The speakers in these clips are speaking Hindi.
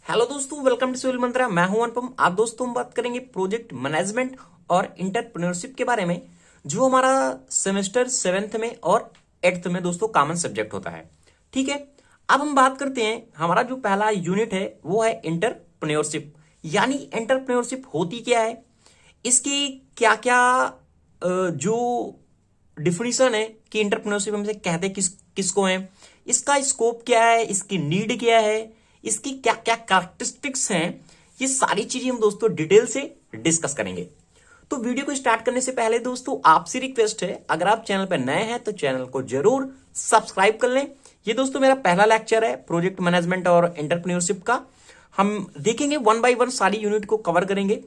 हेलो दोस्तों, वेलकम टू सिविल मंत्रा। मैं हूं अनुपम। आज दोस्तों हम बात करेंगे प्रोजेक्ट मैनेजमेंट और एंटरप्रेन्योरशिप के बारे में, जो हमारा सेमेस्टर 7th में और 8th में दोस्तों कॉमन सब्जेक्ट होता है। ठीक है, अब हम बात करते हैं। हमारा जो पहला यूनिट है वो है एंटरप्रेन्योरशिप। यानी एंटरप्रेन्योरशिप होती क्या है, इसकी क्या क्या जो डिफिनीशन है कि एंटरप्रेन्योरशिप हमसे कहते किसको है, इसका स्कोप क्या है, इसकी नीड क्या है, इसकी क्या क्या कैरेक्टरिस्टिक्स हैं, ये सारी चीजें हम दोस्तों डिटेल से डिस्कस करेंगे। तो वीडियो को स्टार्ट करने से पहले दोस्तों आपसे रिक्वेस्ट है, अगर आप चैनल पर नए हैं तो चैनल को जरूर सब्सक्राइब कर लें। ये दोस्तों मेरा पहला लेक्चर है प्रोजेक्ट मैनेजमेंट और एंटरप्रेन्योरशिप का। हम देखेंगे वन बाय वन सारी यूनिट को कवर करेंगे,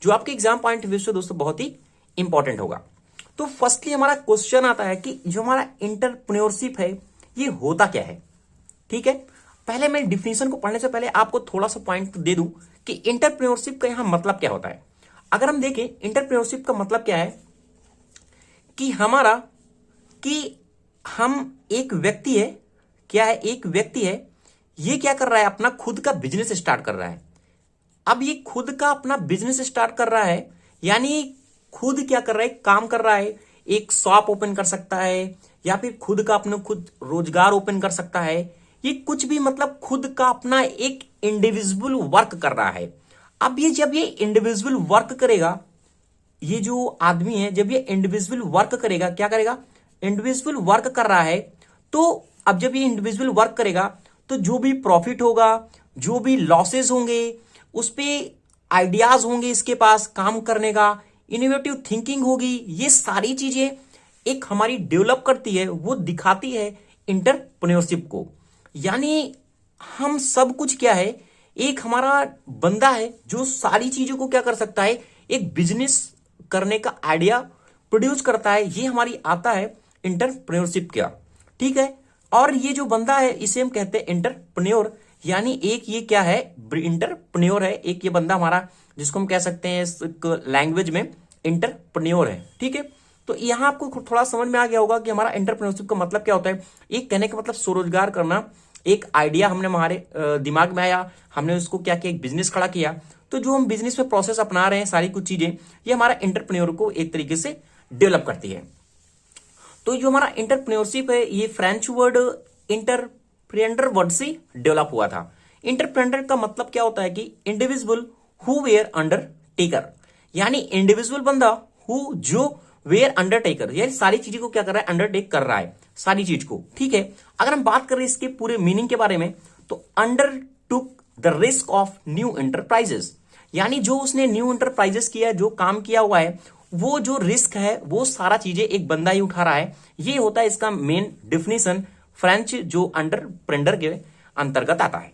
जो आपके एग्जाम पॉइंट ऑफ व्यू से दोस्तों बहुत ही इंपॉर्टेंट होगा। तो फर्स्टली हमारा क्वेश्चन आता है कि जो हमारा एंटरप्रेन्योरशिप है ये होता क्या है। ठीक है, पहले मैं डिफिनीशन को पढ़ने से पहले आपको थोड़ा सा पॉइंट दे दूं कि एंटरप्रेन्योरशिप का यहां मतलब क्या होता है। अगर हम देखें एंटरप्रेन्योरशिप का मतलब क्या है कि हम एक व्यक्ति है, क्या है, एक व्यक्ति है, ये क्या कर रहा है, अपना खुद का बिजनेस स्टार्ट कर रहा है। अब ये खुद का अपना बिजनेस स्टार्ट कर रहा है, यानी खुद क्या कर रहा है, काम कर रहा है। एक शॉप ओपन कर सकता है या फिर खुद का अपना खुद रोजगार ओपन कर सकता है। ये कुछ भी मतलब खुद का अपना एक इंडिविजुअल वर्क कर रहा है। अब ये जब ये इंडिविजुअल वर्क करेगा, ये जो आदमी है जब ये इंडिविजुअल वर्क करेगा, क्या करेगा, इंडिविजुअल वर्क कर रहा है। तो अब जब ये इंडिविजुअल वर्क करेगा तो जो भी प्रॉफिट होगा, जो भी लॉसेस होंगे, उस पर आइडियाज होंगे, इसके पास काम करने का इनोवेटिव थिंकिंग होगी। ये सारी चीजें एक हमारी डेवलप करती है, वो दिखाती है एंटरप्रेन्योरशिप को। यानी हम सब कुछ क्या है, एक हमारा बंदा है जो सारी चीजों को क्या कर सकता है, एक बिजनेस करने का आइडिया प्रोड्यूस करता है। ये हमारी आता है एंटरप्रेन्योरशिप का। ठीक है, और ये जो बंदा है इसे हम कहते हैं एंटरप्रेन्योर। यानी एक ये क्या है, एंटरप्रेन्योर है, एक ये बंदा हमारा जिसको हम कह सकते हैं लैंग्वेज में एंटरप्रेन्योर है। ठीक है, तो यहां आपको थोड़ा समझ में आ गया होगा कि हमारा एंटरप्रेन्योरशिप का मतलब क्या होता है। एक कहने का मतलब स्वरोजगार करना, एक आइडिया हमने हमारे दिमाग में आया, हमने उसको क्या किया, एक बिजनेस खड़ा किया। तो जो हम बिजनेस में प्रोसेस अपना रहे हैं, सारी कुछ चीजें, ये हमारा एंटरप्रेन्योर को एक तरीके से डेवलप करती है। तो जो हमारा एंटरप्रेन्योरशिप है ये फ्रेंच वर्ड इंटरप्रेन्योर वर्ड से डेवलप हुआ था। इंटरप्रेन्योर का मतलब क्या होता है कि इंडिविजुअल हु वेयर अंडरटेकर, यानी इंडिविजुअल बंदा हु जो वेयर अंडरटेकर, यानी सारी चीजों को क्या कर रहा है, अंडरटेक कर रहा है सारी चीज को। ठीक है, अगर हम बात करें इसके पूरे मीनिंग के बारे में, तो under took the risk of new enterprises, यानी जो उसने न्यू एंटरप्राइजेस किया, जो काम किया हुआ है, वो जो रिस्क है वो सारा चीजें एक बंदा ही उठा रहा है। ये होता है इसका मेन डिफिनीशन, फ्रेंच जो अंडरप्रेन्योर के अंतर्गत आता है।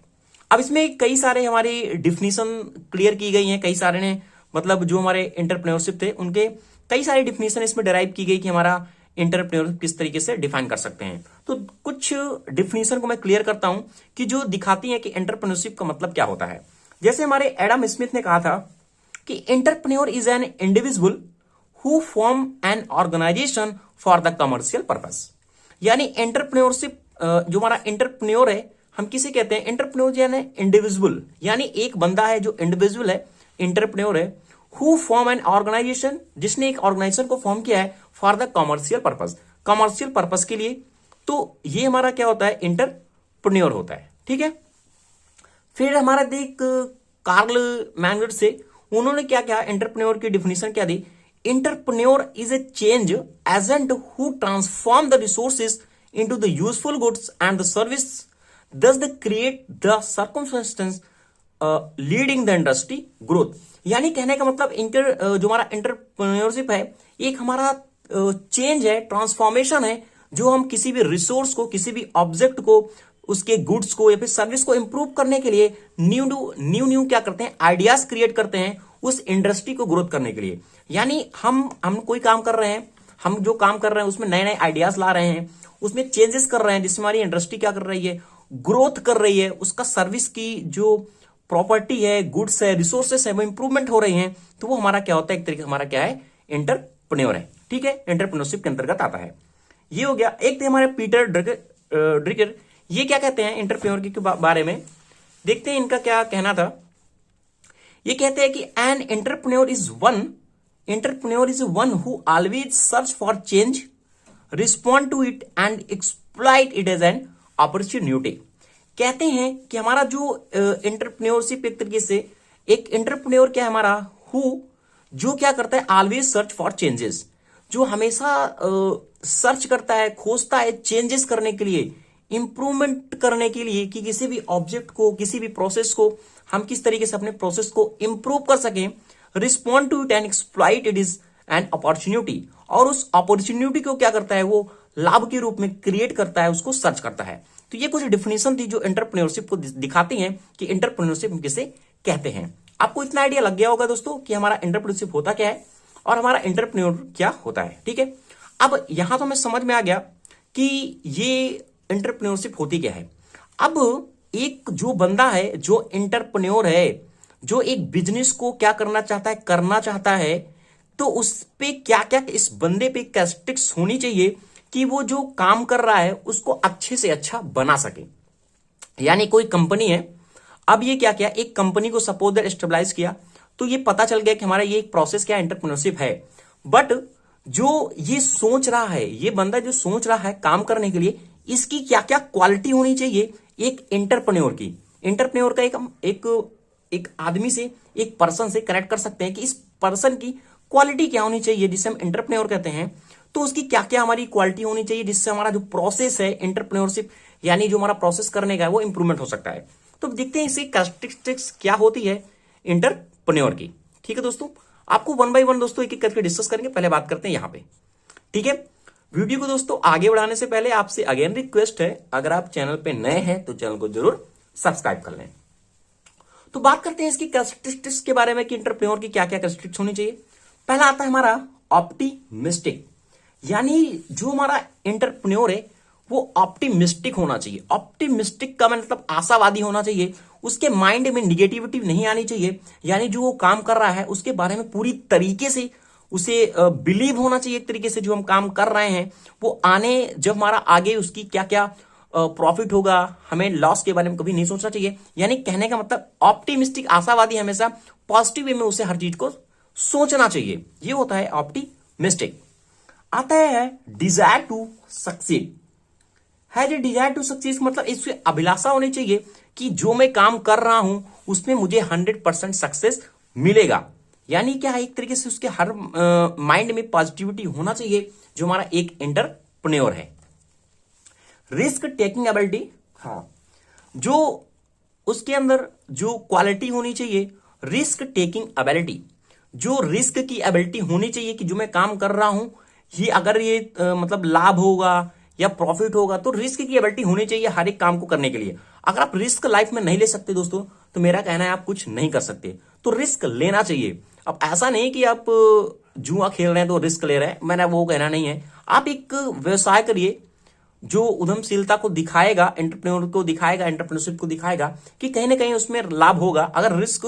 अब इसमें कई सारे हमारे डिफिनीशन क्लियर की गई हैं, कई सारे ने मतलब जो हमारे एंटरप्रेन्योरशिप थे उनके कई सारी डिफिनीशन इसमें डिराइव की गई कि हमारा एंटरप्रेन्योर किस तरीके से डिफाइन कर सकते हैं। तो कुछ डिफिनीशन को मैं क्लियर करता हूं कि जो दिखाती है कि एंटरप्रेन्योरशिप का मतलब क्या होता है। जैसे हमारे एडम स्मिथ ने कहा था कि entrepreneur is an individual who form an organisation for the commercial purpose. यानी एंटरप्रेन्योरशिप जो हमारा एंटरप्रेन्योर है, हम किसे कहते हैं, एंटरप्रेन्योर यानी इंडिविजुअल, यानी एक बंदा है जो इंडिविजुअल है, एंटरप्रेन्योर है। हु फॉर्म एन ऑर्गेनाइजेशन, जिसने एक ऑर्गेनाइजेशन को फॉर्म किया है for the commercial purpose, commercial purpose के लिए। तो ये हमारा क्या होता है, एंटरप्रेन्योर होता है। ठीक है, फिर हमारा देख कार्ल मैंगर्ड से उन्होंने क्या क्या एंटरप्रेन्योर की डिफिनेशन क्या दी। Entrepreneur is a change agent who transform the resources into the useful goods and the service, thus they create the circumstances leading the industry growth. यानी कहने का मतलब जो हमारा एंटरप्रेन्योरशिप है एक हमारा चेंज है, ट्रांसफॉर्मेशन है, जो हम किसी भी रिसोर्स को, किसी भी ऑब्जेक्ट को, उसके गुड्स को या फिर सर्विस को इंप्रूव करने के लिए न्यू क्या करते हैं, आइडियाज क्रिएट करते हैं उस इंडस्ट्री को ग्रोथ करने के लिए। यानी हम कोई काम कर रहे हैं, हम जो काम कर रहे हैं उसमें नए नए आइडियाज ला रहे हैं, उसमें चेंजेस कर रहे हैं, जिससे हमारी इंडस्ट्री क्या कर रही है, ग्रोथ कर रही है, उसका सर्विस की जो प्रॉपर्टी है, गुड्स है, रिसोर्सेस है, वो इंप्रूवमेंट हो रही हैं। तो वो हमारा क्या होता है, एक तरीके हमारा क्या है, एंटरप्रेन्योर है। ठीक है, एंटरप्रेन्योरशिप के अंतर्गत आता है। ये हो गया। एक थे हमारे पीटर ड्रिकर, ये क्या कहते हैं एंटरप्रेन्योर के बारे में देखते हैं इनका क्या कहना था। ये कहते हैं कि an entrepreneur is one who always search for change, respond to it and exploit it as an opportunity. कहते हैं कि हमारा जो एंटरप्रेन्योरशिप एक तरीके से एक एंटरप्रेन्योर क्या है हमारा, हु जो क्या करता है, ऑलवेज सर्च फॉर चेंजेस, जो हमेशा सर्च करता है, खोजता है चेंजेस करने के लिए, इंप्रूवमेंट करने के लिए, कि किसी भी ऑब्जेक्ट को, किसी भी प्रोसेस को हम किस तरीके से अपने प्रोसेस को इंप्रूव कर सकें। Respond to it and exploit it is an opportunity, और उस अपॉर्चुनिटी को क्या करता है, वो लाभ के रूप में क्रिएट करता है, उसको सर्च करता है। तो ये कुछ डिफिनेशन थी जो एंटरप्रेन्योरशिप को दिखाती हैं कि एंटरप्रेन्योरशिप किसे कहते हैं। आपको इतना आइडिया लग गया होगा दोस्तों कि हमारा एंटरप्रेन्योरशिप होता क्या है और हमारा एंटरप्रेन्योर क्या होता है। ठीक है, अब यहां तो हमें समझ में आ गया कि ये एंटरप्रेन्योरशिप होती क्या है। अब एक जो बंदा है, जो एंटरप्रेन्योर है, जो एक बिजनेस को क्या करना चाहता है, तो उस पे क्या क्या, इस बंदे पे कैरेक्टरिस्टिक्स होनी चाहिए कि वो जो काम कर रहा है उसको अच्छे से अच्छा बना सके। यानी कोई कंपनी है, अब ये क्या किया, एक कंपनी को सपोज दैट स्टेबलाइज किया, तो ये पता चल गया कि हमारा ये एक प्रोसेस क्या एंटरप्रेन्योरशिप है। बट जो ये सोच रहा है, ये बंदा जो सोच रहा है काम करने के लिए, इसकी क्या क्या क्वालिटी होनी चाहिए एक एंटरप्रेन्योर की। एंटरप्रेन्योर का एक आदमी से, एक पर्सन से कनेक्ट कर सकते हैं कि इस पर्सन की क्वालिटी क्या होनी चाहिए जिसे हम एंटरप्रेन्योर कहते हैं। तो उसकी क्या क्या हमारी क्वालिटी होनी चाहिए जिससे हमारा जो प्रोसेस है एंटरप्रेन्योरशिप, यानी जो हमारा प्रोसेस करने का है, वो इंप्रूवमेंट हो सकता है। तो देखते हैं इसकी कैरेक्टरिस्टिक्स क्या होती है एंटरप्रेन्योर की। ठीक है दोस्तों, आपको वन बाय वन दोस्तों एक एक करके डिस्कस करेंगे। पहले बात करते हैं यहां पे। ठीक है, वीडियो को दोस्तों आगे बढ़ाने से पहले आपसे अगेन रिक्वेस्ट है, अगर आप चैनल पे नए हैं तो चैनल को जरूर सब्सक्राइब कर लें। तो बात करते हैं इसकी कैरेक्टरिस्टिक्स के बारे में कि एंटरप्रेन्योर की क्या क्या कैरेक्टरिस्टिक्स होनी चाहिए। पहला आता है हमारा ऑप्टिमिस्टिक, यानी जो हमारा एंटरप्रेन्योर है वो ऑप्टिमिस्टिक होना चाहिए। ऑप्टिमिस्टिक का मतलब आशावादी होना चाहिए, उसके माइंड में निगेटिविटी नहीं आनी चाहिए। यानी जो वो काम कर रहा है उसके बारे में पूरी तरीके से उसे बिलीव होना चाहिए। एक तरीके से जो हम काम कर रहे हैं वो आने, जब हमारा आगे उसकी क्या क्या प्रॉफिट होगा, हमें लॉस के बारे में कभी नहीं सोचना चाहिए। यानी कहने का मतलब ऑप्टिमिस्टिक, आशावादी, हमेशा पॉजिटिव वे में उसे हर चीज को सोचना चाहिए। ये होता है ऑप्टिमिस्टिक। आता है डिजायर टू सक्सीड। है जो डिजायर टू सक्सीड मतलब इससे अभिलाषा होनी चाहिए कि जो मैं काम कर रहा हूं उसमें मुझे 100% सक्सेस मिलेगा। यानी क्या है, एक तरीके से उसके हर माइंड में पॉजिटिविटी होना चाहिए, जो हमारा एक एंटरप्रेन्योर है। रिस्क टेकिंग एबिलिटी, हाँ, जो उसके अंदर जो क्वालिटी होनी चाहिए, रिस्क टेकिंग एबिलिटी, जो रिस्क की एबिलिटी होनी चाहिए कि जो मैं काम कर रहा हूं ये अगर ये मतलब लाभ होगा या प्रॉफिट होगा, तो रिस्क की एबिलिटी होनी चाहिए हर एक काम को करने के लिए। अगर आप रिस्क लाइफ में नहीं ले सकते दोस्तों, तो मेरा कहना है आप कुछ नहीं कर सकते। तो रिस्क लेना चाहिए। अब ऐसा नहीं कि आप जुआ खेल रहे हैं तो रिस्क ले रहे हैं, मैंने वो कहना नहीं है। आप एक व्यवसाय करिए जो उद्यमशीलता को दिखाएगा, एंटरप्रेन्योर को दिखाएगा, एंटरप्रेन्योरशिप को दिखाएगा कि कहीं ना कहीं उसमें लाभ होगा। अगर रिस्क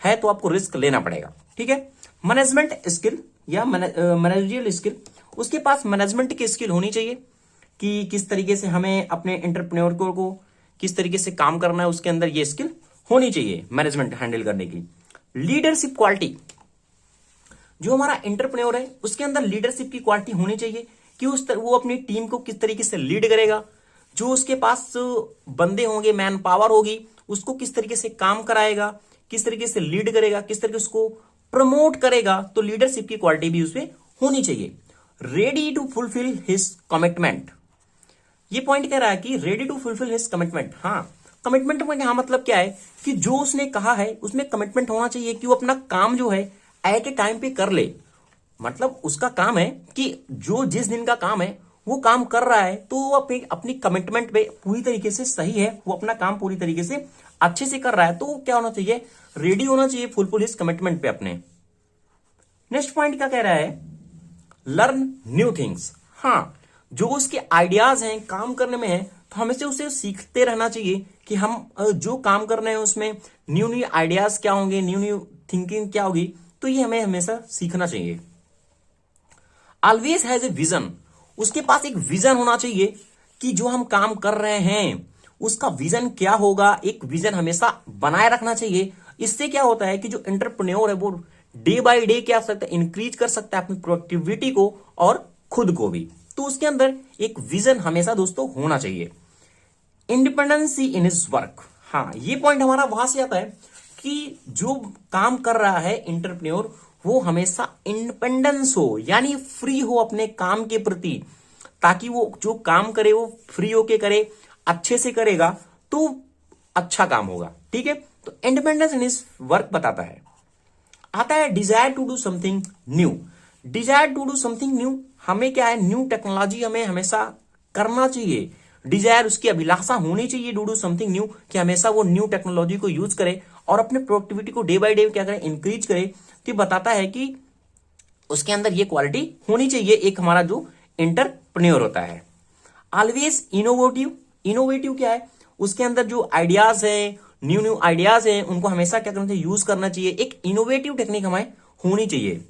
है तो आपको रिस्क लेना पड़ेगा। ठीक है, मैनेजमेंट स्किल या मैनेजरियल स्किल, उसके पास मैनेजमेंट की स्किल होनी चाहिए कि किस तरीके से हमें अपने एंटरप्रेन्योर को किस तरीके से काम करना है, उसके अंदर ये स्किल होनी चाहिए मैनेजमेंट हैंडल करने की। लीडरशिप क्वालिटी, जो हमारा एंटरप्रेन्योर है उसके अंदर लीडरशिप की क्वालिटी होनी चाहिए कि वो अपनी टीम को किस तरीके से लीड करेगा, जो उसके पास बंदे होंगे, मैन पावर होगी, उसको किस तरीके से काम कराएगा, किस तरीके से लीड करेगा, किस तरीके से उसको प्रमोट करेगा। तो लीडरशिप की क्वालिटी भी उसमें होनी चाहिए। Ready to fulfil his commitment, ये पॉइंट कह रहा है कि ready to fulfil his commitment. हाँ, कमिटमेंट में यहां मतलब क्या है कि जो उसने कहा है उसमें कमिटमेंट होना चाहिए कि वो अपना काम जो है एट ए टाइम पे कर ले। मतलब उसका काम है कि जो जिस दिन का काम है वो काम कर रहा है, तो वो अपनी कमिटमेंट पे पूरी तरीके से सही है, वो अपना काम पूरी तरीके से अच्छे से कर रहा है, तो क्या होना चाहिए, रेडी होना चाहिए फुलफिल हिज कमिटमेंट पे अपने। नेक्स्ट पॉइंट क्या कह रहा है, लर्न न्यू थिंग्स। हाँ, जो उसके आइडियाज हैं काम करने में है, तो हमें से उसे सीखते रहना चाहिए कि हम जो काम कर रहे हैं उसमें न्यू न्यू आइडियाज क्या होंगे, न्यू न्यू थिंकिंग क्या होगी, तो ये हमें हमेशा सीखना चाहिए। ऑलवेज हैज ए विजन, उसके पास एक विजन होना चाहिए कि जो हम काम कर रहे हैं उसका विजन क्या होगा, एक विजन हमेशा बनाए रखना चाहिए। इससे क्या होता है कि जो एंटरप्रेन्योर है वो डे बाय डे क्या कर सकता है, इंक्रीज कर सकता है अपनी प्रोडक्टिविटी को और खुद को भी। तो उसके अंदर एक विजन हमेशा दोस्तों होना चाहिए। इंडिपेंडेंसी इन हिज वर्क, हाँ ये पॉइंट हमारा वहां से आता है कि जो काम कर रहा है एंटरप्रेन्योर वो हमेशा इंडिपेंडेंस हो, यानी फ्री हो अपने काम के प्रति, ताकि वो जो काम करे वो फ्री होके करे, अच्छे से करेगा तो अच्छा काम होगा। ठीक है, तो इंडिपेंडेंस इन हिज वर्क बताता है। आता है desire to do something new. Desire to do something new, हमें क्या है, न्यू टेक्नोलॉजी हमें हमेशा करना चाहिए। डिजायर, उसकी अभिलाषा होनी चाहिए टू डू समथिंग न्यू, कि हमेशा वो न्यू टेक्नोलॉजी को यूज करे और अपने प्रोडक्टिविटी को डे बाय डे क्या करे, इंक्रीज करे। तो बताता है कि उसके अंदर ये क्वालिटी होनी चाहिए, एक हमारा जो एंटरप्रेन्योर होता है। ऑलवेज इनोवेटिव, इनोवेटिव क्या है, उसके अंदर जो आइडियाज है, न्यू न्यू आइडियाज हैं, उनको हमेशा क्या करना चाहिए, यूज करना चाहिए। एक इनोवेटिव टेक्निक हमें होनी चाहिए।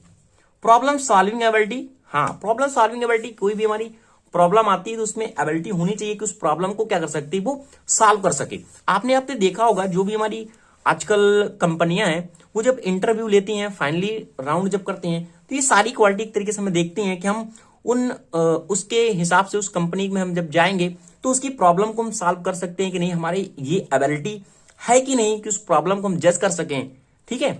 प्रॉब्लम सॉल्विंग एबिलिटी, हाँ प्रॉब्लम सॉल्विंग एबिलिटी, कोई भी हमारी प्रॉब्लम आती है तो उसमें एबिलिटी होनी चाहिए कि उस प्रॉब्लम को क्या कर सकती है, वो सॉल्व कर सके। आपने देखा होगा जो भी हमारी आजकल कंपनियां हैं वो जब इंटरव्यू लेती हैं, फाइनली राउंड जब करते हैं, तो ये सारी क्वालिटी एक तरीके से हमें देखते हैं कि हम उसके हिसाब से उस कंपनी में हम जब जाएंगे तो उसकी प्रॉब्लम को हम सॉल्व कर सकते हैं कि नहीं, हमारी ये एबिलिटी है कि नहीं कि उस प्रॉब्लम को हम जज कर सकें। ठीक है,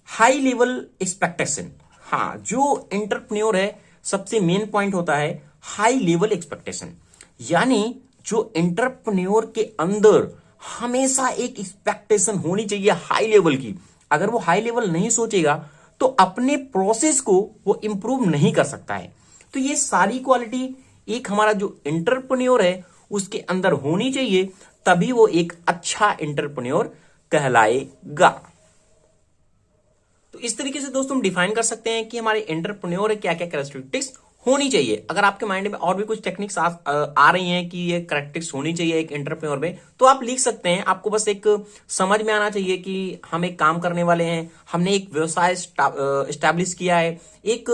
हाई लेवल एक्सपेक्टेशन, हाँ जो एंटरप्रेन्योर है सबसे मेन पॉइंट होता है हाई लेवल एक्सपेक्टेशन, यानी जो एंटरप्रेन्योर के अंदर हमेशा एक एक्सपेक्टेशन होनी चाहिए हाई लेवल की। अगर वो हाई लेवल नहीं सोचेगा तो अपने प्रोसेस को वो इंप्रूव नहीं कर सकता है। तो ये सारी क्वालिटी एक हमारा जो एंटरप्रेन्योर है उसके अंदर होनी चाहिए, तभी वो एक अच्छा एंटरप्रेन्योर कहलाएगा। तो इस तरीके से दोस्तों हम डिफाइन कर सकते हैं कि हमारे एंटरप्रेन्योर क्या क्या कैरेक्टरिस्टिक्स होनी चाहिए। अगर आपके माइंड में और भी कुछ टेक्निक्स आ रही हैं कि ये कैरेक्टरिस्टिक्स होनी चाहिए एक एंटरप्रेन्योर में, तो आप लिख सकते हैं। आपको बस एक समझ में आना चाहिए कि हम एक काम करने वाले हैं, हमने एक व्यवसाय एस्टैब्लिश किया है, एक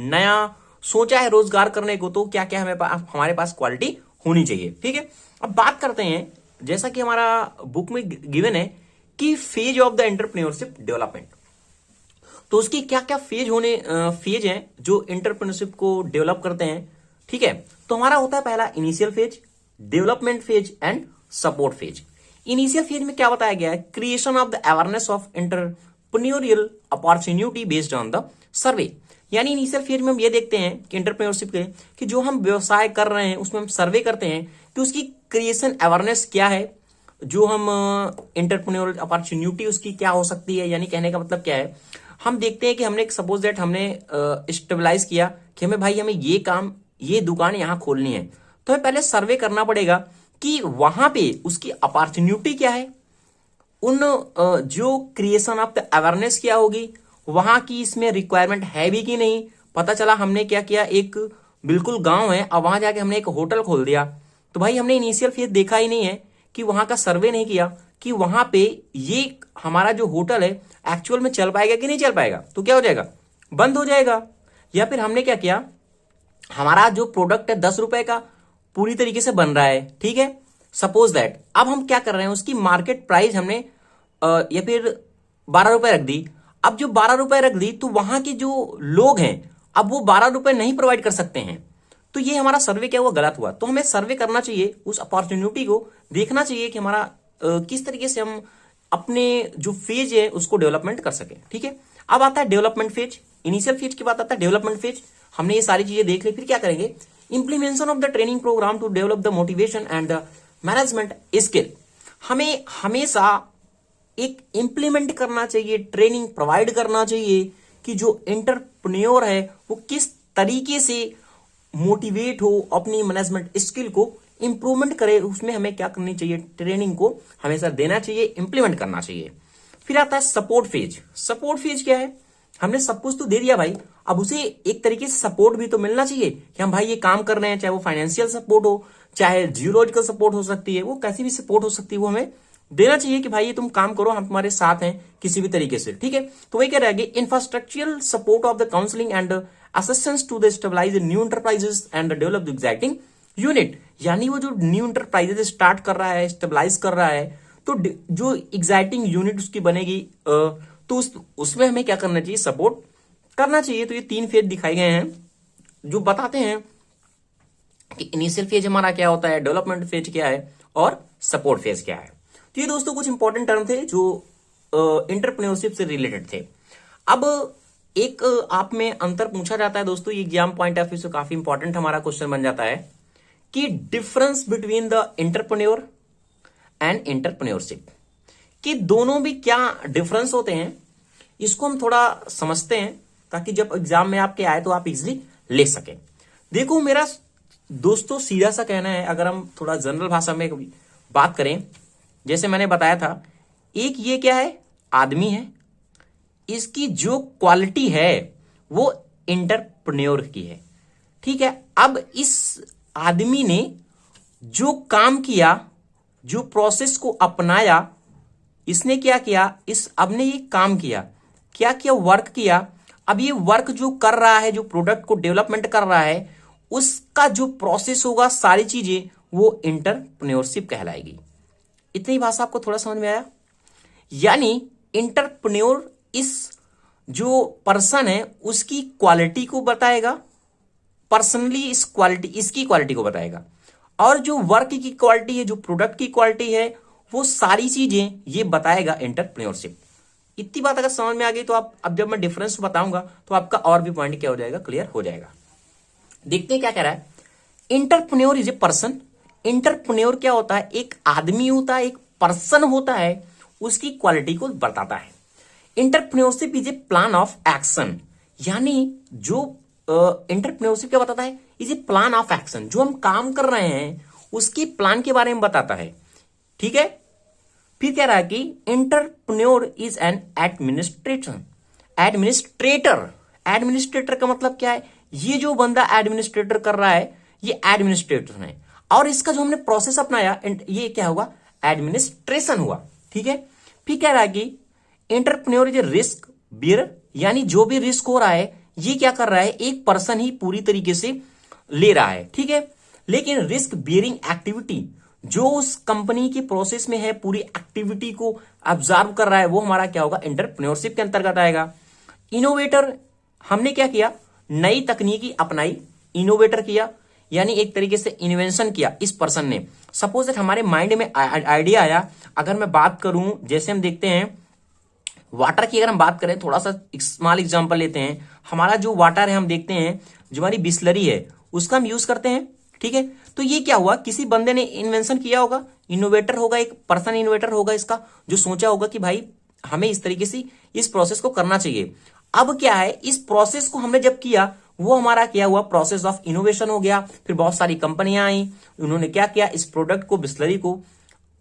नया सोचा है रोजगार करने को, तो क्या क्या हमारे पास क्वालिटी होनी चाहिए। ठीक है, अब बात करते हैं, जैसा कि हमारा बुक में गिवन है कि phase of the entrepreneurship development, तो उसकी क्या क्या फेज हैं जो एंटरप्रेन्योरशिप को डेवलप करते हैं। ठीक है, तो हमारा होता है पहला initial phase, development phase and support phase. Initial phase में क्या बताया गया है, creation of the awareness of entrepreneurial opportunity based on the survey. यानी इनिशियल फेज में हम ये देखते हैं कि एंटरप्रेन्योरशिप के कि जो हम व्यवसाय कर रहे हैं उसमें हम सर्वे करते हैं कि उसकी क्रिएशन अवेयरनेस क्या है, जो हम एंटरप्रेन्योरियल अपॉर्चुनिटी उसकी क्या हो सकती है। यानी कहने का मतलब क्या है, हम देखते हैं कि हमने सपोज दैट हमने स्टेबलाइज किया कि हमें ये काम, ये दुकान यहां खोलनी है, तो हमें पहले सर्वे करना पड़ेगा कि वहां पे उसकी अपॉर्चुनिटी क्या है, उन जो क्रिएशन ऑफ द अवेयरनेस क्या होगी, वहां की इसमें रिक्वायरमेंट है भी कि नहीं। पता चला हमने क्या किया, एक बिल्कुल गांव है और वहां जाके हमने एक होटल खोल दिया, तो भाई हमने इनिशियल फेज देखा ही नहीं है कि वहां का सर्वे नहीं किया कि वहां पे ये हमारा जो होटल है एक्चुअल में चल पाएगा कि नहीं चल पाएगा, तो क्या हो जाएगा, बंद हो जाएगा। या फिर हमने क्या किया, हमारा जो प्रोडक्ट है 10 रुपए का पूरी तरीके से बन रहा है, ठीक है, सपोज दैट अब हम क्या कर रहे हैं, उसकी मार्केट प्राइस हमने या फिर 12 रुपए रख दी। अब जो 12 रुपए रख दी तो वहां के जो लोग हैं अब वो 12 रुपए नहीं प्रोवाइड कर सकते हैं, तो ये हमारा सर्वे क्या हुआ, गलत हुआ। तो हमें सर्वे करना चाहिए, उस अपॉर्चुनिटी को देखना चाहिए कि हमारा किस तरीके से हम अपने जो फेज है उसको डेवलपमेंट कर सके। ठीक है, अब आता है डेवलपमेंट फेज। इनिशियल फेज के बाद आता है डेवलपमेंट फेज। हमने ये सारी चीजें देख ली, फिर क्या करेंगे, implementation of the training programme to develop the motivation and management skill. हमें हमेशा एक इंप्लीमेंट करना चाहिए, ट्रेनिंग प्रोवाइड करना चाहिए कि जो एंटरप्रेन्योर है वो किस तरीके से मोटिवेट हो, अपनी मैनेजमेंट स्किल को इंप्रूवमेंट करे। उसमें हमें क्या करनी चाहिए, ट्रेनिंग को हमेशा देना चाहिए, इंप्लीमेंट करना चाहिए। फिर आता है सपोर्ट फेज। सपोर्ट फेज क्या है, हमने सब कुछ तो दे दिया भाई, अब उसे एक तरीके से सपोर्ट भी तो मिलना चाहिए कि हम भाई ये काम कर रहे हैं, चाहे वो फाइनेंशियल सपोर्ट हो, चाहे जियोलॉजिकल सपोर्ट हो सकती है, वो कैसी भी सपोर्ट हो सकती है, वो हमें देना चाहिए कि भाई ये तुम काम करो, हम तुम्हारे साथ हैं किसी भी तरीके से। ठीक है, तो वही कह रहे हैं infrastructural support of the counselling and assistance to the stabilise new enterprises and develop the exacting unit, यानी वो जो न्यू इंटरप्राइजेस स्टार्ट कर रहा है, स्टेबलाइज कर रहा है, तो जो एग्जाइटिंग यूनिट उसकी बनेगी, तो उसमें हमें क्या करना चाहिए, सपोर्ट करना चाहिए। तो ये 3 फेज दिखाए गए हैं जो बताते हैं कि इनिशियल फेज हमारा क्या होता है, डेवलपमेंट फेज क्या है और सपोर्ट फेज क्या है। तो ये दोस्तों कुछ इंपॉर्टेंट टर्म थे जो एंटरप्रेन्योरशिप से रिलेटेड थे। अब एक आप में अंतर पूछा जाता है दोस्तों, ये एग्जाम पॉइंट ऑफ व्यू से काफी इंपॉर्टेंट हमारा क्वेश्चन बन जाता है कि difference between the entrepreneur and entrepreneurship, कि दोनों भी क्या डिफरेंस होते हैं, इसको हम थोड़ा समझते हैं ताकि जब एग्जाम में आपके आए तो आप इजिली ले सकें। देखो मेरा दोस्तों सीधा सा कहना है, अगर हम थोड़ा जनरल भाषा में बात करें, जैसे मैंने बताया था, एक ये क्या है, आदमी है, इसकी जो क्वालिटी है वो एंटरप्रेन्योर की है, ठीक है। अब इस आदमी ने जो काम किया, जो प्रोसेस को अपनाया, इसने क्या किया, अब ने ये काम किया, क्या किया, वर्क किया। अब ये वर्क जो कर रहा है, जो प्रोडक्ट को डेवलपमेंट कर रहा है, उसका जो प्रोसेस होगा, सारी चीजें, वो एंटरप्रेन्योरशिप कहलाएगी। इतनी भाषा आपको थोड़ा समझ में आया? यानी एंटरप्रेन्योर इस जो पर्सन है उसकी क्वालिटी को बताएगा, पर्सनली इसकी क्वालिटी को बताएगा, और जो वर्क की क्वालिटी है, जो प्रोडक्ट की क्वालिटी है, वो सारी चीजें ये बताएगा एंटरप्रेन्योरशिप। इतनी बात अगर समझ में आ गई तो आप, अब जब मैं डिफरेंस बताऊंगा तो आपका और भी पॉइंट क्या हो जाएगा, क्लियर हो जाएगा। देखते हैं क्या कह रहा है। Entrepreneur is a person. Entrepreneur क्या होता है, एक आदमी होता है, एक पर्सन होता है, उसकी क्वालिटी को बताता है। Entrepreneurship is a plan of action, यानी जो एंटरप्रेन्योरशिप क्या बताता है, is a plan of action, जो हम काम कर रहे हैं उसके प्लान के बारे में बताता है, ठीक है। फिर कह रहा है कि entrepreneur is an administrator. Administrator का मतलब क्या है, ये जो बंदा एडमिनिस्ट्रेटर कर रहा है ये एडमिनिस्ट्रेटर है, और इसका जो हमने प्रोसेस अपनाया ये क्या हुआ, एडमिनिस्ट्रेशन हुआ, ठीक है। फिर कह रहा है कि entrepreneur is a risk bearer, यानी जो भी रिस्क हो रहा है ये क्या कर रहा है, एक पर्सन ही पूरी तरीके से ले रहा है, ठीक है। लेकिन रिस्क बियरिंग एक्टिविटी, जो उस कंपनी की प्रोसेस में है, पूरी एक्टिविटी को ऑब्जर्व कर रहा है, वो हमारा क्या होगा, एंटरप्रेन्योरशिप के अंतर्गत आएगा। इनोवेटर, हमने क्या किया, नई तकनीकी अपनाई, इनोवेटर किया, यानी एक तरीके से इन्वेंशन किया इस पर्सन ने। सपोज दैट हमारे माइंड में आइडिया आया, अगर मैं बात करूं, जैसे हम देखते हैं वाटर की, अगर हम बात करें, थोड़ा सा स्मॉल एग्जांपल लेते हैं, हमारा जो वाटर है, हम देखते हैं जो हमारी बिस्लरी है उसका हम यूज करते हैं, ठीक है। तो ये क्या हुआ, किसी बंदे ने इन्वेंशन किया होगा, इनोवेटर होगा, एक पर्सन इनोवेटर होगा इसका, जो सोचा होगा कि भाई हमें इस तरीके से इस प्रोसेस को करना चाहिए। अब क्या है, इस प्रोसेस को हमने जब किया, वो हमारा क्या हुआ, प्रोसेस ऑफ इनोवेशन हो गया। फिर बहुत सारी कंपनियां आई, उन्होंने क्या किया, इस प्रोडक्ट को, बिस्लरी को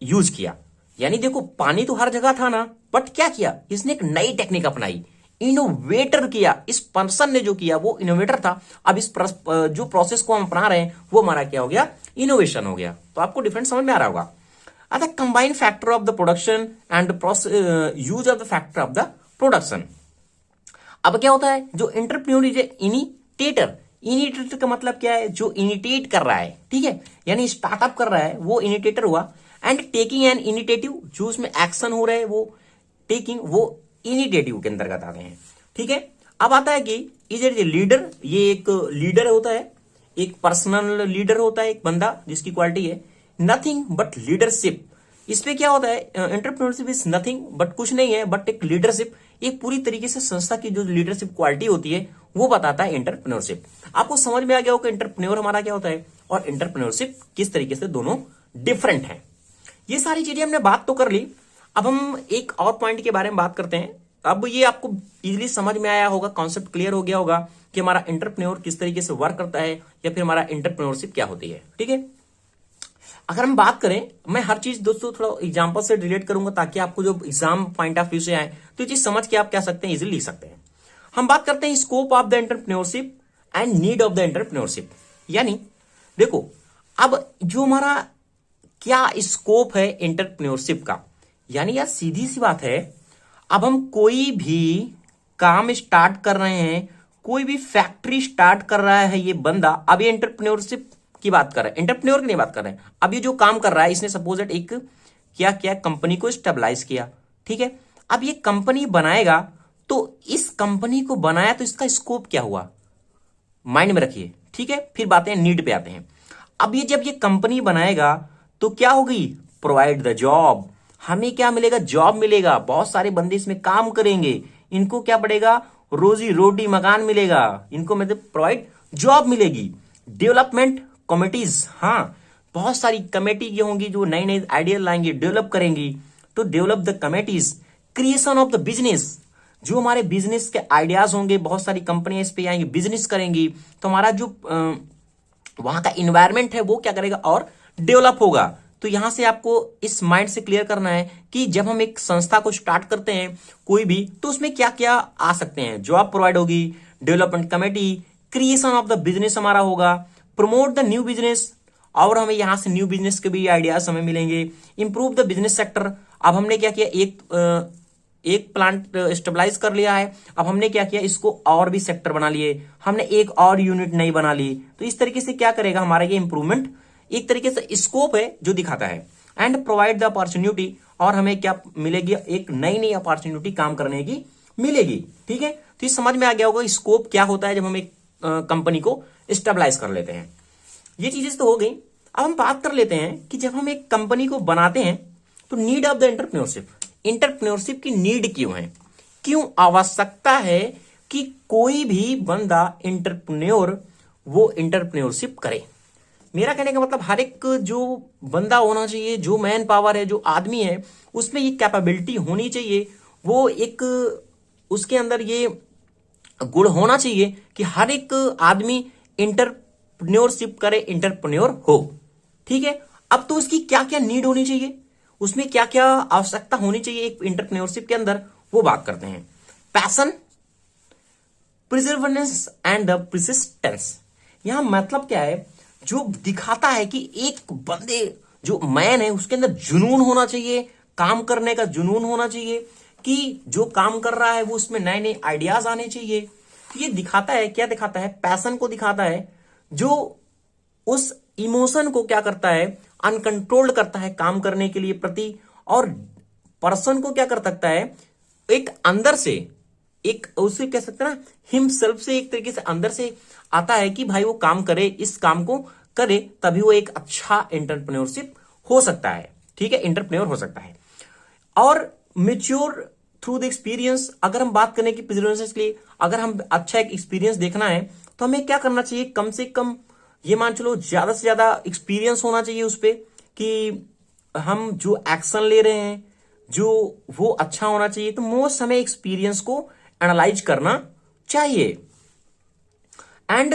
यूज किया। यानी देखो पानी तो हर जगह था ना, बट क्या किया, इसने एक नई टेक्निक अपनाई, इनोवेटर किया। इस पर्सन ने जो किया वो इनोवेटर था। अब इस जो प्रोसेस को हम अपना रहे हैं वो हमारा क्या हो गया, इनोवेशन हो गया। तो आपको डिफरेंस समझ में आ रहा होगा। आता combine factor of the production and use of the factor of the production. अब क्या होता है, जो एंटरप्रेन्योर इज इनिटेटर। इनिटेटर का मतलब क्या है, जो इनिटेट कर रहा है, ठीक है, यानी स्टार्टअप कर रहा है, वो इनिटेटर हुआ। एंड टेकिंग एन इनिटेटिव, जो उसमें एक्शन हो रहा है वो टेकिंग, वो इनिटेटिव के अंतर्गत आते हैं, ठीक है। अब आता है कि इज ए लीडर, ये एक लीडर होता है, एक पर्सनल लीडर होता है, एक बंदा जिसकी क्वालिटी है नथिंग बट लीडरशिप। इस पे क्या होता है, एंटरप्रेन्योरशिप इज नथिंग बट, कुछ नहीं है बट एक लीडरशिप, एक पूरी तरीके से संस्था की जो लीडरशिप क्वालिटी होती है वो बताता है एंटरप्रेन्योरशिप। आपको समझ में आ गया हो कि एंटरप्रेन्योर हमारा क्या होता है और एंटरप्रेन्योरशिप किस तरीके से दोनों डिफरेंट है। ये सारी चीजें हमने बात तो कर ली। अब हम एक और पॉइंट के बारे में बात करते हैं। अब ये आपको इजीली समझ में आया होगा, कॉन्सेप्ट क्लियर हो गया होगा कि हमारा एंटरप्रेन्योर किस तरीके से वर्क करता है, या फिर हमारा एंटरप्रेन्योरशिप क्या होती है, ठीक है। अगर हम बात करें, मैं हर चीज दोस्तों थोड़ा एग्जांपल से रिलेट करूंगा ताकि आपको जो एग्जाम पॉइंट ऑफ व्यू से आए तो ये चीज समझ के आप क्या सकते हैं, इजीली लिख सकते हैं। हम बात करते हैं scope of the entrepreneurship and need of the entrepreneurship. यानी देखो, अब जो हमारा क्या स्कोप है एंटरप्रेन्योरशिप का, यानी यार सीधी सी बात है, अब हम कोई भी काम स्टार्ट कर रहे हैं, कोई भी फैक्ट्री स्टार्ट कर रहा है ये बंदा, अब ये एंटरप्रेन्योरशिप की बात कर रहे हैं, एंटरप्रेन्योर की नहीं बात कर रहे हैं। अब ये जो काम कर रहा है, इसने सपोज दैट एक क्या किया, कंपनी को स्टेबलाइज किया, ठीक है। अब ये कंपनी बनाएगा, तो इस कंपनी को बनाया तो इसका स्कोप क्या हुआ, माइंड में रखिए, ठीक है। फिर बातें नीड पे आते हैं। अब ये जब ये कंपनी बनाएगा तो क्या होगी, प्रोवाइड द जॉब, हमें क्या मिलेगा, जॉब मिलेगा, बहुत सारे बंदे इसमें काम करेंगे, इनको क्या पड़ेगा, रोजी रोटी मकान मिलेगा, इनको मतलब प्रोवाइड जॉब मिलेगी। डेवलपमेंट कमिटीज, हाँ बहुत सारी कमेटी ये होंगी जो नई नई आइडिया लाएंगी, डेवलप करेंगी, तो develop the committees. Creation of the business, जो हमारे बिजनेस के आइडियाज होंगे, बहुत सारी कंपनियां इस पे आएंगी, बिजनेस करेंगी, तो हमारा जो वहां का इन्वायरमेंट है वो क्या करेगा और डेवलप होगा। तो यहां से आपको इस माइंड से क्लियर करना है कि जब हम एक संस्था को स्टार्ट करते हैं कोई भी, तो उसमें क्या क्या आ सकते हैं, जॉब प्रोवाइड होगी, development committee, creation of the business हमारा होगा, प्रमोट द न्यू बिजनेस, और हमें यहां से न्यू बिजनेस के भी आइडियाज हमें मिलेंगे, इंप्रूव द बिजनेस सेक्टर। अब हमने क्या किया, एक प्लांट स्टेबलाइज कर लिया है, अब हमने क्या किया, इसको और भी सेक्टर बना लिए, हमने एक और यूनिट नई बना ली, तो इस तरीके से क्या करेगा, हमारा ये इंप्रूवमेंट एक तरीके से स्कोप है जो दिखाता है। एंड प्रोवाइड द अपॉर्चुनिटी, और हमें क्या मिलेगी, एक नई नई अपॉर्चुनिटी काम करने की मिलेगी, ठीक है। तो इस समझ में आ गया होगा स्कोप क्या होता है जब हम एक कंपनी को स्टेबलाइज कर लेते हैं। ये चीजें तो हो गई। अब हम बात कर लेते हैं कि जब हम एक कंपनी को बनाते हैं तो need of the entrepreneurship, entrepreneurship की नीड क्यों है, क्यों आवश्यकता है कि कोई भी बंदा एंटरप्रेन्योर वो एंटरप्रेन्योरशिप करे। मेरा कहने का मतलब हर एक जो बंदा होना चाहिए, जो मैन पावर है, जो आदमी है, उसमें ये कैपेबिलिटी होनी चाहिए, वो एक उसके अंदर ये गुण होना चाहिए कि हर एक आदमी एंटरप्रेन्योरशिप करे, एंटरप्रेन्योर हो, ठीक है। अब तो उसकी क्या क्या नीड होनी चाहिए, उसमें क्या क्या आवश्यकता होनी चाहिए एक एंटरप्रेन्योरशिप के अंदर, वो बात करते हैं। Passion, perseverance and the persistence. यहां मतलब क्या है, जो दिखाता है कि एक बंदे जो मैन है उसके अंदर जुनून होना चाहिए, काम करने का जुनून होना चाहिए, कि जो काम कर रहा है वो उसमें नए नए आइडियाज आने चाहिए। तो ये दिखाता है, क्या दिखाता है, पैशन को दिखाता है, जो उस इमोशन को क्या करता है, अनकंट्रोल्ड करता है काम करने के लिए प्रति, और पर्सन को क्या कर सकता है, एक अंदर से, एक उसे कह सकते हैं ना, हिमसेल्फ से एक तरीके से अंदर से आता है कि भाई वो काम करे, इस काम को करे, तभी वो एक अच्छा एंटरप्रेन्योरशिप हो सकता है, ठीक है, एंटरप्रेन्योर हो सकता है। और मेच्योर थ्रू द एक्सपीरियंस, अगर हम बात करें कि बिजनेस के लिए अगर हम अच्छा एक एक्सपीरियंस देखना है तो हमें क्या करना चाहिए, कम से कम ये मान चलो ज्यादा से ज्यादा एक्सपीरियंस होना चाहिए उस पर, कि हम जो एक्शन ले रहे हैं जो वो अच्छा होना चाहिए। तो मोस्ट हमें एक्सपीरियंस को एनालाइज करना चाहिए। एंड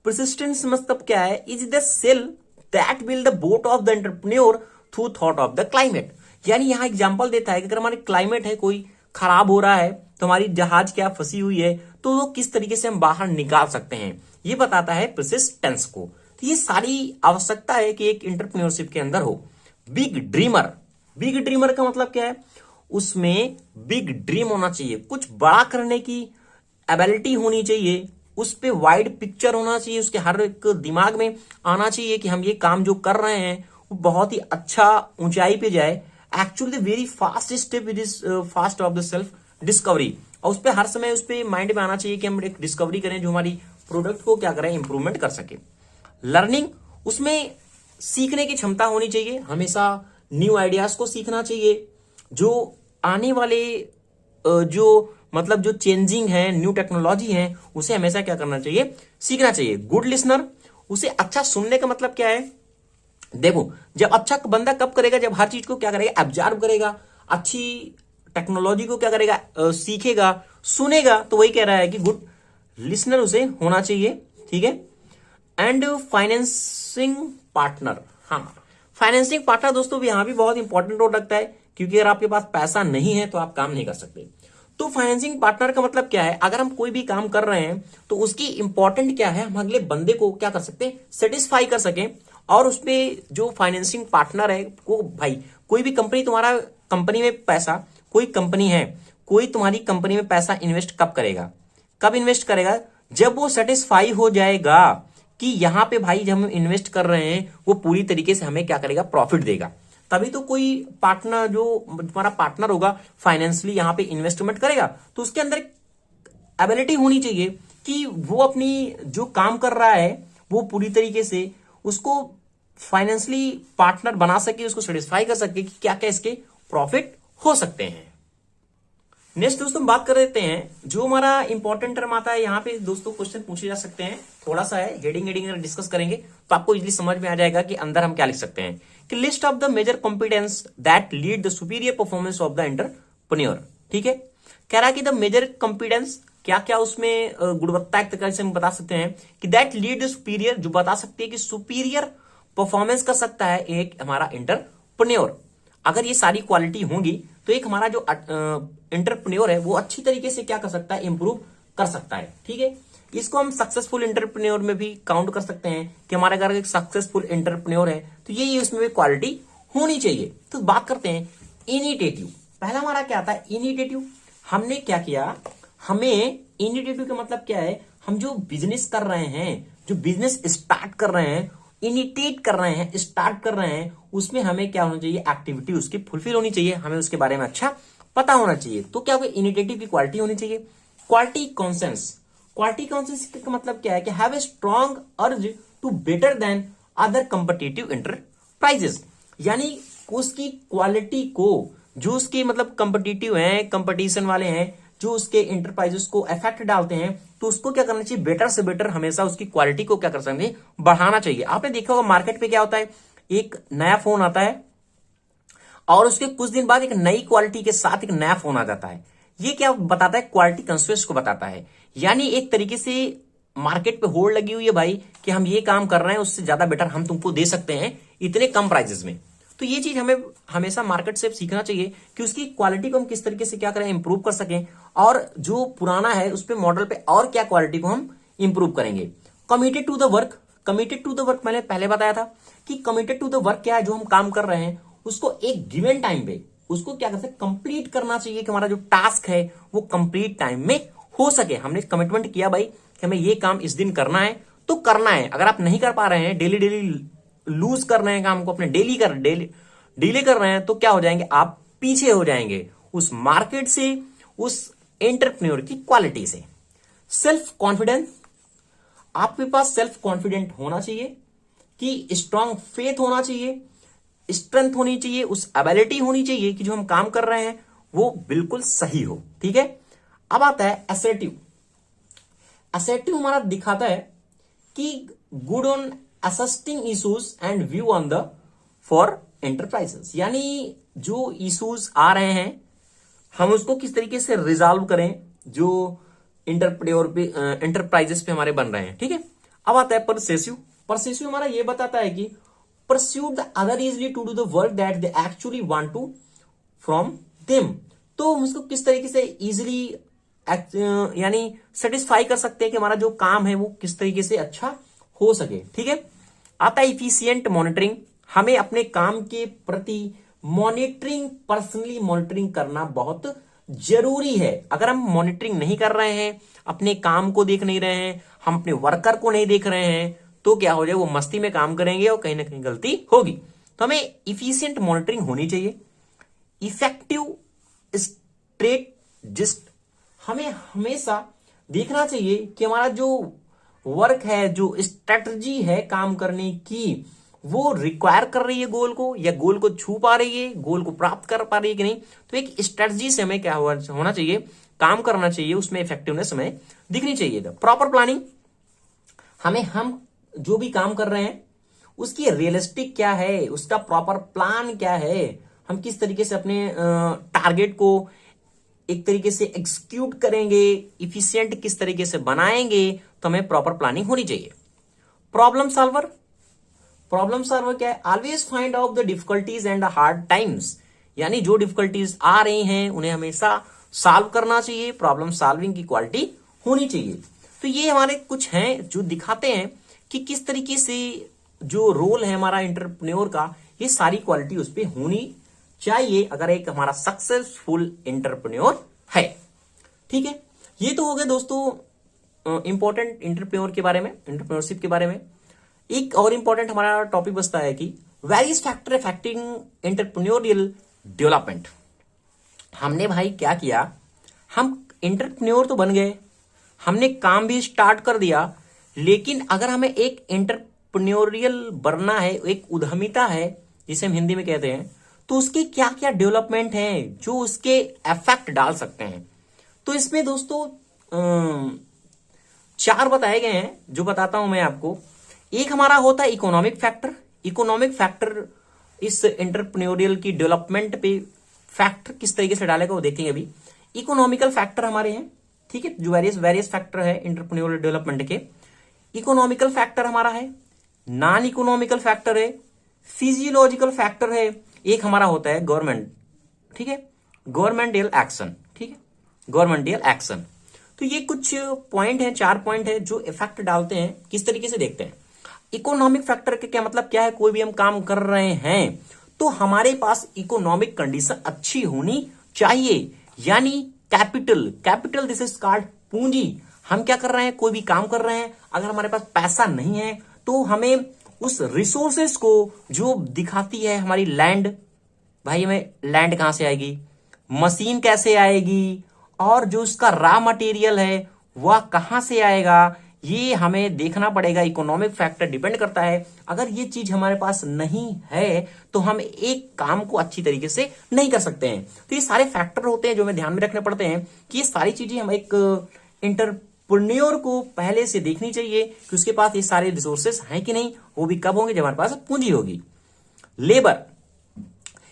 परसिस्टेंस मतलब क्या है, is the sail that will the boat of the entrepreneur through thought of the climate. यानी यहां एग्जांपल देता है कि अगर हमारे क्लाइमेट है कोई खराब हो रहा है तो हमारी जहाज क्या फंसी हुई है, तो वो किस तरीके से हम बाहर निकाल सकते हैं, ये बताता है परसिस्टेंस को। तो ये सारी आवश्यकता है कि एक एंटरप्रेन्योरशिप के अंदर हो। बिग ड्रीमर, बिग ड्रीमर का मतलब क्या है, उसमें बिग ड्रीम होना चाहिए, कुछ बड़ा करने की एबिलिटी होनी चाहिए, उस पे वाइड पिक्चर होना चाहिए, उसके हर एक दिमाग में आना चाहिए कि हम ये काम जो कर रहे हैं वो बहुत ही अच्छा ऊंचाई पे जाए। Actually very fast step it is fast of the self discovery, और उस पर हर समय उस पर माइंड में आना चाहिए कि हम एक डिस्कवरी करें जो हमारी प्रोडक्ट को क्या करें, इंप्रूवमेंट कर सके। लर्निंग, उसमें सीखने की क्षमता होनी चाहिए, हमेशा न्यू आइडियाज को सीखना चाहिए, जो आने वाले जो मतलब जो चेंजिंग है, न्यू टेक्नोलॉजी है, उसे हमेशा क्या करना चाहिए, सीखना चाहिए। गुड लिसनर, उसे अच्छा सुनने का मतलब क्या है, देखो जब अच्छा बंदा कब करेगा, जब हर चीज को क्या करेगा, एब्जॉर्ब करेगा, अच्छी टेक्नोलॉजी को क्या करेगा, सीखेगा, सुनेगा, तो वही कह रहा है कि गुड लिसनर उसे होना चाहिए, ठीक है। एंड फाइनेंसिंग पार्टनर, हाँ फाइनेंसिंग पार्टनर दोस्तों यहां भी बहुत इंपॉर्टेंट रोल रखता है, क्योंकि अगर आपके पास पैसा नहीं है तो आप काम नहीं कर सकते। तो फाइनेंसिंग पार्टनर का मतलब क्या है, अगर हम कोई भी काम कर रहे हैं तो उसकी इंपॉर्टेंट क्या है, हम अगले बंदे को क्या कर सकते हैं, सेटिस्फाई कर सकें, और उसपे जो फाइनेंसिंग पार्टनर है वो, भाई कोई भी कंपनी, तुम्हारा कंपनी में पैसा, कोई कंपनी है, कोई तुम्हारी कंपनी में पैसा इन्वेस्ट कब करेगा, कब इन्वेस्ट करेगा, जब वो सेटिस्फाई हो जाएगा कि यहां पे भाई जब हम इन्वेस्ट कर रहे हैं वो पूरी तरीके से हमें क्या करेगा, प्रॉफिट देगा। तभी तो कोई पार्टनर, जो तुम्हारा पार्टनर होगा, फाइनेंशियली यहां पे इन्वेस्टमेंट करेगा, तो उसके अंदर एबिलिटी होनी चाहिए कि वो अपनी जो काम कर रहा है वो पूरी तरीके से उसको फाइनेंशियली पार्टनर बना सके, उसको सेटिस्फाई कर सके कि क्या क्या इसके प्रॉफिट हो सकते हैं। नेक्स्ट दोस्तों बात कर लेते हैं जो हमारा इंपॉर्टेंट टर्म आता है, यहाँ पे दोस्तों क्वेश्चन पूछे जा सकते हैं, थोड़ा सा है, हेडिंग अगर डिस्कस करेंगे तो आपको इजीली समझ में आ जाएगा कि अंदर हम क्या लिख सकते हैं कि list of the major competence that lead the superior performance of the entrepreneur. ठीक है, कह रहा है कि द मेजर कॉम्पिटेंस क्या क्या उसमें गुणवत्ता एक तरह से हम बता सकते हैं कि दैट लीड द सुपीरियर, जो बता सकती है कि सुपीरियर परफॉर्मेंस कर सकता है एक हमारा एंटरप्रेन्योर। अगर ये सारी क्वालिटी होंगी तो एक हमारा जो एंटरप्रेन्योर है वो अच्छी तरीके से क्या कर सकता है, इंप्रूव कर सकता है। ठीक है, इसको हम सक्सेसफुल एंटरप्रेन्योर में भी काउंट कर सकते हैं कि हमारे अगर एक सक्सेसफुल एंटरप्रेन्योर है तो ये उसमें भी क्वालिटी होनी चाहिए। तो बात करते हैं इनिशिएटिव। पहला हमारा क्या आता है, इनिशिएटिव। हमने क्या किया, हमें इनिशिएटिव का मतलब क्या है, हम जो बिजनेस कर रहे हैं, जो बिजनेस स्टार्ट कर रहे हैं, इनिशिएट कर रहे हैं, स्टार्ट कर रहे हैं, उसमें हमें क्या होना चाहिए, एक्टिविटी उसकी फुलफिल होनी चाहिए, हमें उसके बारे में अच्छा पता होना चाहिए। तो क्या होगा, इनिशिएटिव की क्वालिटी होनी चाहिए। क्वालिटी कॉन्सेंस, क्वालिटी कॉन्सेंस का मतलब क्या है कि have a strong urge to better than other competitive enterprises, यानी उसकी क्वालिटी को, जो उसके मतलब कॉम्पिटिटिव हैं, कंपटीशन वाले हैं, जो उसके इंटरप्राइजेस को इफेक्ट डालते हैं, तो उसको क्या करना चाहिए, बेटर से बेटर हमेशा उसकी क्वालिटी को क्या कर सकते हैं, बढ़ाना चाहिए। आपने देखा होगा मार्केट पे क्या होता है, एक नया फोन आता है और उसके कुछ दिन बाद एक नई क्वालिटी के साथ एक नया फोन आ जाता है। ये क्या बताता है, क्वालिटी कंस्ट्रेंट्स को बताता है। यानी एक तरीके से मार्केट पे होड़ लगी हुई है भाई कि हम ये काम कर रहे हैं, उससे ज्यादा बेटर हम तुमको दे सकते हैं इतने कम प्राइजेस में। तो ये चीज हमें हमेशा मार्केट से सीखना चाहिए कि उसकी क्वालिटी को हम किस तरीके से क्या करें, इंप्रूव कर सकें, और जो पुराना है उस पे मॉडल पे और क्या क्वालिटी को हम इंप्रूव करेंगे। Committed to the work, committed to the work मैंने पहले बताया था कि कमिटेड टू द वर्क क्या है, जो हम काम कर रहे हैं उसको एक गिवन टाइम पे उसको क्या कर सकते, कंप्लीट करना चाहिए कि हमारा जो टास्क है वो कंप्लीट टाइम में हो सके। हमने कमिटमेंट किया भाई कि हमें ये काम इस दिन करना है तो करना है। अगर आप नहीं कर पा रहे हैं, डेली डेली लूज कर रहे हैं काम को, अपने डिले कर रहे हैं, तो क्या हो जाएंगे, आप पीछे हो जाएंगे उस मार्केट से, उस एंटरप्रेन्योर की क्वालिटी से। सेल्फ कॉन्फिडेंस, आपके पास सेल्फ कॉन्फिडेंट होना चाहिए, कि स्ट्रांग फेथ होना चाहिए, स्ट्रेंथ होनी चाहिए, उस एबिलिटी होनी चाहिए कि जो हम काम कर रहे हैं वो बिल्कुल सही हो। ठीक है, अब आता है असर्टिव। असर्टिव हमारा दिखाता है कि good on assisting issues and view on the for enterprises, यानी जो इश्यूज आ रहे हैं हम उसको किस तरीके से रिजॉल्व करें जो एंटरप्राइजेस पे हमारे बन रहे हैं। ठीक है, अब आता है परसेसिव। परसेसिव हमारा ये बताता है कि pursue the other easily to do the work that they actually want to from them. तो हम उसको किस तरीके से इजिली यानी सेटिस्फाई कर सकते हैं कि हमारा जो काम है वो किस तरीके से अच्छा हो सके। ठीक है, आता है इफिशियंट मॉनिटरिंग। हमें अपने काम के प्रति मॉनिटरिंग, पर्सनली मॉनिटरिंग करना बहुत जरूरी है। अगर हम मॉनिटरिंग नहीं कर रहे हैं, अपने काम को देख नहीं रहे हैं, हम अपने वर्कर को नहीं देख रहे हैं, तो क्या हो जाए, वो मस्ती में काम करेंगे और कहीं ना कहीं गलती होगी। तो हमें इफिशियंट मॉनिटरिंग होनी चाहिए। इफेक्टिव स्ट्रेटजिस्ट, हमें हमेशा देखना चाहिए कि हमारा जो वर्क है, जो स्ट्रेटजी है काम करने की, वो रिक्वायर कर रही है गोल को, या गोल को छू पा रही है, गोल को प्राप्त कर पा रही है कि नहीं। तो एक स्ट्रेटजी से हमें क्या होना चाहिए, काम करना चाहिए, उसमें इफेक्टिवनेस हमें दिखनी चाहिए। प्रॉपर प्लानिंग, हम जो भी काम कर रहे हैं उसकी रियलिस्टिक क्या है, उसका प्रॉपर प्लान क्या है, हम किस तरीके से अपने टारगेट को एक तरीके से एग्जीक्यूट करेंगे, इफिशिएंट किस तरीके से बनाएंगे, तो हमें प्रॉपर प्लानिंग होनी चाहिए। प्रॉब्लम सॉल्वर, प्रॉब्लम सॉल्वर क्या है, always find out the difficulties and the hard times, यानी जो डिफिकल्टीज आ रही हैं उन्हें हमेशा सॉल्व करना चाहिए, प्रॉब्लम सॉल्विंग की क्वालिटी होनी चाहिए। तो ये हमारे कुछ हैं जो दिखाते हैं कि किस तरीके से जो रोल है हमारा एंटरप्रेन्योर का, ये सारी क्वालिटी उस पर होनी चाहिए अगर एक हमारा सक्सेसफुल एंटरप्रेन्योर है। ठीक है, ये तो हो गए दोस्तों इंपॉर्टेंट इंटरप्रेन्योर के बारे में, इंटरप्रेन्योरशिप के बारे में। एक और इंपॉर्टेंट हमारा टॉपिक बचता है कि various factor affecting entrepreneurial development. हमने भाई क्या किया, हम एंटरप्रेन्योर तो बन गए, हमने काम भी स्टार्ट कर दिया, लेकिन अगर हमें एक एंटरप्रेन्योरियल बनना है, एक उद्यमिता है जिसे हम हिंदी में कहते हैं, तो उसके क्या क्या डेवलपमेंट हैं जो उसके इफेक्ट डाल सकते हैं। तो इसमें दोस्तों 4 बताए गए हैं जो बताता हूं मैं आपको। एक हमारा होता है इकोनॉमिक फैक्टर। इकोनॉमिक फैक्टर इस एंटरप्रेन्योरियल की डेवलपमेंट पे फैक्टर किस तरीके से डालेगा वो देखेंगे अभी। इकोनॉमिकल फैक्टर हमारे हैं, ठीक है, जो वेरियस फैक्टर है एंटरप्रेन्योरियल डेवलपमेंट के। इकोनॉमिकल फैक्टर हमारा है, नॉन इकोनॉमिकल फैक्टर है, फिजियोलॉजिकल फैक्टर है, एक हमारा होता है गवर्नमेंट, ठीक है, गवर्नमेंटल एक्शन, ठीक है, गवर्नमेंटल एक्शन। तो ये कुछ पॉइंट है, 4 पॉइंट है जो इफेक्ट डालते हैं। किस तरीके से देखते हैं इकोनॉमिक फैक्टर का क्या मतलब क्या है, कोई भी हम काम कर रहे हैं तो हमारे पास इकोनॉमिक कंडीशन अच्छी होनी चाहिए, यानी capital, capital this is called पूंजी। हम क्या कर रहे हैं, कोई भी काम कर रहे हैं, अगर हमारे पास पैसा नहीं है तो हमें उस रिसोर्सेस को जो दिखाती है हमारी लैंड, भाई हमें लैंड कहां से आएगी, मशीन कैसे आएगी, और जो उसका रॉ मटेरियल है वह कहां से आएगा, ये हमें देखना पड़ेगा। इकोनॉमिक फैक्टर डिपेंड करता है। अगर ये चीज हमारे पास नहीं है तो हम एक काम को अच्छी तरीके से नहीं कर सकते हैं। तो ये सारे फैक्टर होते हैं जो हमें ध्यान में रखने पड़ते हैं कि ये सारी चीजें हम एक एंटरप्रेन्योर को पहले से देखनी चाहिए कि उसके पास ये सारे रिसोर्सेस हैं कि नहीं। वो भी कब होंगे, जब हमारे पास पूंजी होगी। लेबर,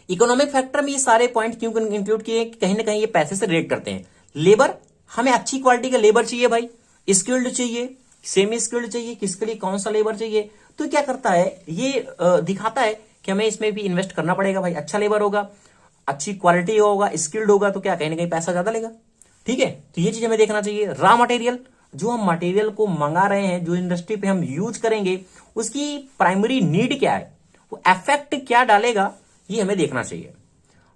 इकोनॉमिक फैक्टर में ये सारे पॉइंट क्यों इंक्लूड किए, कहीं ना कहीं ये पैसे से रिलेट करते हैं। लेबर, हमें अच्छी क्वालिटी का लेबर चाहिए भाई, स्किल्ड चाहिए, सेमी स्किल्ड चाहिए, किसके लिए कौन सा लेबर चाहिए। तो क्या करता है ये दिखाता है कि हमें इसमें भी इन्वेस्ट करना पड़ेगा भाई। अच्छा लेबर होगा, अच्छी क्वालिटी होगा, स्किल्ड होगा, तो क्या कहीं ना कहीं पैसा ज्यादा लेगा, ठीक है। तो ये चीज हमें देखना चाहिए। रॉ मटेरियल, जो हम मटेरियल को मंगा रहे हैं, जो इंडस्ट्री पे हम यूज करेंगे, उसकी प्राइमरी नीड क्या है, वो इफेक्ट क्या डालेगा, ये हमें देखना चाहिए।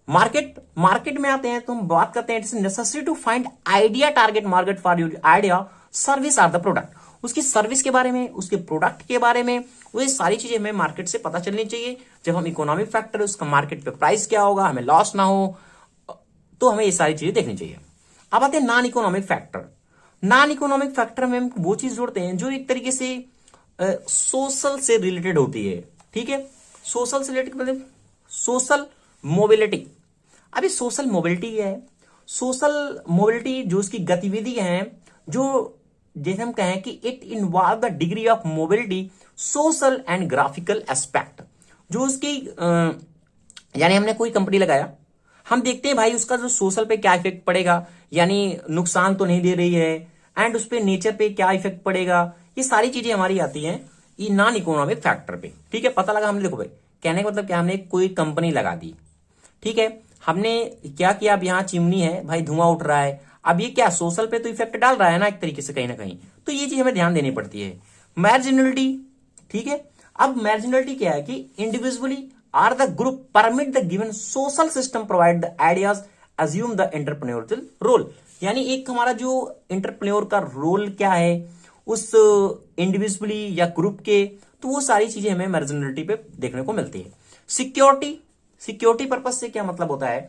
मार्केट, मार्केट में आते हैं तो हम बात करते हैं it's necessary to find idea target market for your idea service are the product. उसकी सर्विस के बारे में, उसके प्रोडक्ट के बारे में, वो ये सारी चीजें हमें मार्केट से पता चलनी चाहिए। जब हम इकोनॉमिक फैक्टर, उसका मार्केट पे प्राइस क्या होगा, हमें लॉस ना हो, तो हमें ये सारी चीजें देखनी चाहिए। अब आते हैं non economic factor. Non economic factor में हम वो चीज जोड़ते हैं जो एक तरीके से सोशल से रिलेटेड होती है, ठीक है। सोशल से रिलेटेड मतलब सोशल मोबिलिटी। अभी सोशल मोबिलिटी है, सोशल मोबिलिटी जो उसकी गतिविधि है, जो जैसे हम कहें कि it involve the degree of mobility social and graphical aspect. जो उसकी यानी हमने कोई कंपनी लगाया, हम देखते हैं भाई उसका जो सोशल पे क्या इफेक्ट पड़ेगा, यानी नुकसान तो नहीं दे रही है, एंड उस पे नेचर पे क्या इफेक्ट पड़ेगा, ये सारी चीजें हमारी आती हैं ये नॉन इकोनॉमिक फैक्टर पे, ठीक है। पता लगा हमने, देखो भाई कहने का मतलब क्या, हमने कोई कंपनी लगा दी, ठीक है, हमने क्या किया, अब यहाँ चिमनी है भाई, धुआं उठ रहा है, अब ये क्या सोशल पे तो इफेक्ट डाल रहा है ना एक तरीके से कहीं ना कहीं, तो ये चीज हमें ध्यान देनी पड़ती है। मार्जिनलिटी, ठीक है। अब मार्जिनलिटी क्या है कि individually are the group permit the given social system provide the ideas assume the entrepreneurial role. यानी एक हमारा जो एंटरप्रेन्योर का रोल क्या है उस इंडिविजुअली या ग्रुप के, तो वो सारी चीजें हमें मार्जिनलिटी पे देखने को मिलती है। सिक्योरिटी, सिक्योरिटी पर्पज से क्या मतलब होता है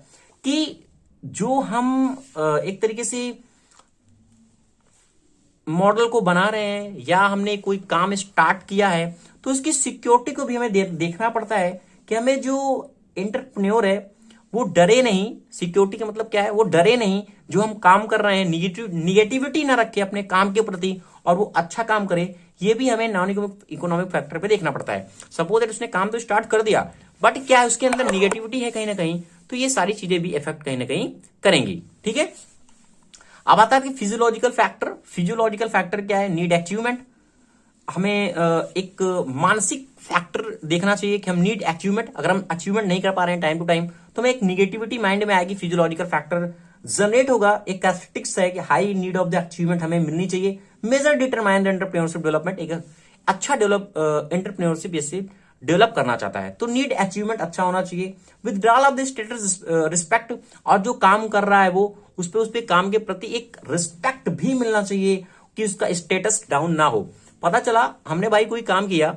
कि जो हम एक तरीके से मॉडल को बना रहे हैं या हमने कोई काम स्टार्ट किया है, तो उसकी सिक्योरिटी को भी हमें देखना पड़ता है कि हमें जो एंटरप्रेन्योर है वो डरे नहीं। सिक्योरिटी का मतलब क्या है, वो डरे नहीं, जो हम काम कर रहे हैं निगेटिविटी ना रखे अपने काम के प्रति और वो अच्छा काम करे, ये भी हमें नॉन इकोनॉमिक फैक्टर पे देखना पड़ता है। सपोज दैट उसने काम तो स्टार्ट कर दिया, बट क्या उसके अंदर निगेटिविटी है कहीं ना कहीं, तो ये सारी चीजें भी इफेक्ट कहीं ना कहीं करेंगी, ठीक है। अब आता है कि फिजियोलॉजिकल फैक्टर। फिजियोलॉजिकल फैक्टर क्या है, नीड अचीवमेंट। हमें एक मानसिक फैक्टर देखना चाहिए कि हम नीड अचीवमेंट, अगर हम अचीवमेंट नहीं कर पा रहे हैं टाइम टू टाइम, तो हमें एक निगेटिविटी माइंड में आएगी, फिजियोलॉजिकल फैक्टर जनरेट होगा। एक एस्थेटिक्स है कि high need of the achievement हमें मिलनी चाहिए। Major determine the entrepreneurship development, एक अच्छा एंटरप्रेन्योरशिप जैसे डेवलप करना चाहता है तो नीड अचीवमेंट अच्छा होना चाहिए। Withdrawal of the status respect, और जो काम कर रहा है वो उस पे काम के प्रति एक रिस्पेक्ट भी मिलना चाहिए, कि उसका स्टेटस डाउन ना हो। पता चला हमने भाई कोई काम किया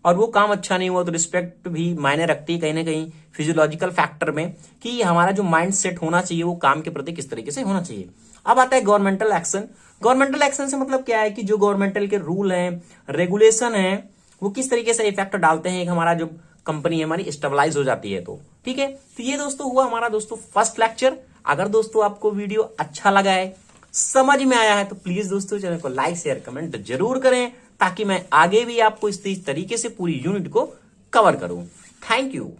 और वो काम अच्छा नहीं हुआ, तो रिस्पेक्ट भी मायने रखती है कहीं ना कहीं फिजियोलॉजिकल फैक्टर में, कि हमारा जो माइंड सेट होना चाहिए वो काम के प्रति किस तरीके से होना चाहिए। अब आता है गवर्नमेंटल एक्शन। गवर्नमेंटल एक्शन से मतलब क्या है कि जो गवर्नमेंटल के रूल हैं, रेगुलेशन है, वो किस तरीके से इफेक्ट डालते हैं, एक हमारा जो कंपनी हमारी स्टेबलाइज हो जाती है। तो ठीक है, तो ये दोस्तों हुआ हमारा दोस्तों फर्स्ट लेक्चर। अगर दोस्तों आपको वीडियो अच्छा लगा है, समझ में आया है, तो प्लीज दोस्तों चैनल को लाइक शेयर कमेंट जरूर करें, ताकि मैं आगे भी आपको इस तरीके से पूरी यूनिट को कवर करूं। Thank you.